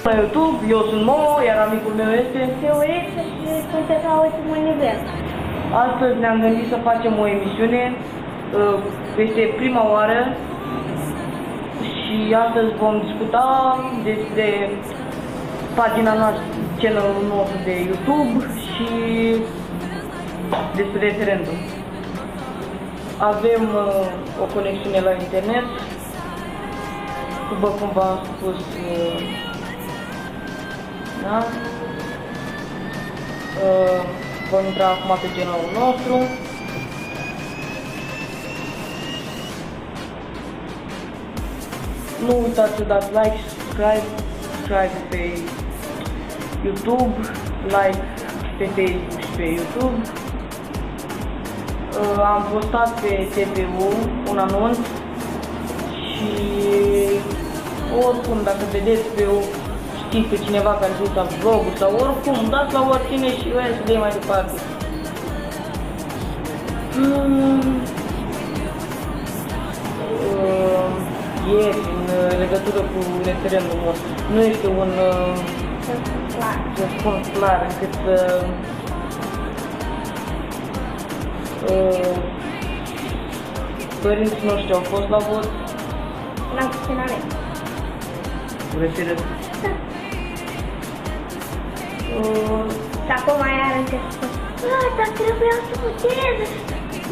La YouTube, eu sunt Mo, iar amicul meu este Teoriță și sunteți la ultimul nivel. Astăzi ne-am gândit să facem o emisiune, este prima oară și astăzi vom discuta despre pagina noastră, channel-ul nostru de YouTube și despre referendum. Avem o conexiune la internet, după cum v-am spus, da? Vom intra acum pe channel-ul nostru. Nu uitați să dați like, subscribe pe YouTube, like pe Facebook și pe YouTube. Am postat pe TPU un anunț și oricum dacă vedeți pe o știți pe cineva care se uită vlogul sau oricum, dați la oricine și eu să dea mai departe. Ieri, în legătură cu referendumul, nu este un răspuns clar încât să părinții noștri au fost la vot. N-am puținare. Referendum. Da. Și acum iar încep să spun, dar trebuia să votez.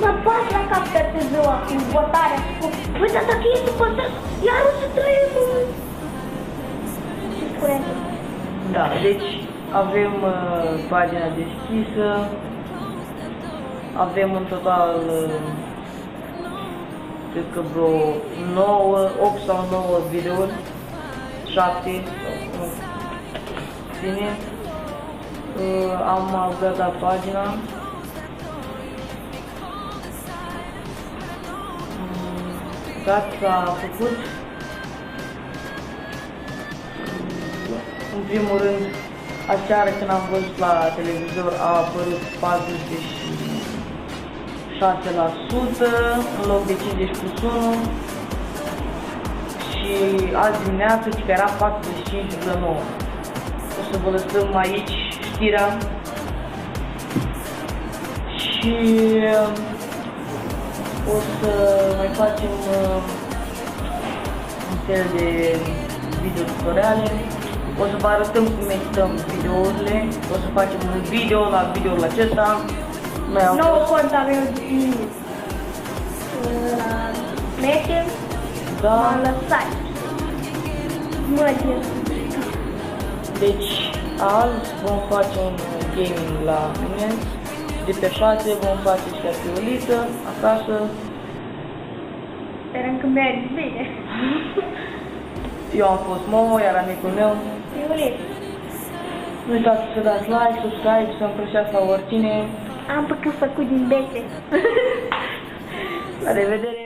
Mă bat la cap pe ziua cu votarea. Păi, dar dacă e să votez, iar o să trăim. Și spune. Da, deci avem pagina deschisă. Avem în total, cred că vreo 8 sau 9 videouri, 7, nu, bine. Am upgradat pagina. Gata, s-a făcut. În primul rând, aseară când am văzut la televizor a apărut 46% în loc de 50+1 și azi dimineață că era 45,9. O să vă lăsăm aici știrea și o să mai facem un fel de video tutoriale. O să vă arătăm cum edităm videourile, o să facem un video la videoul acesta. Nou cont avem la Meche, da. m-am lăsat. Deci, azi vom face un gaming la mine, de pe 6 vom face și la Fioliță, acasă. Sperăm că mergi bine. Eu am fost Momo, iar amicul meu. Fioliță. Nu uitați să dați like, subscribe, să împrășeați la oricine. Am făcut din bete. La revedere!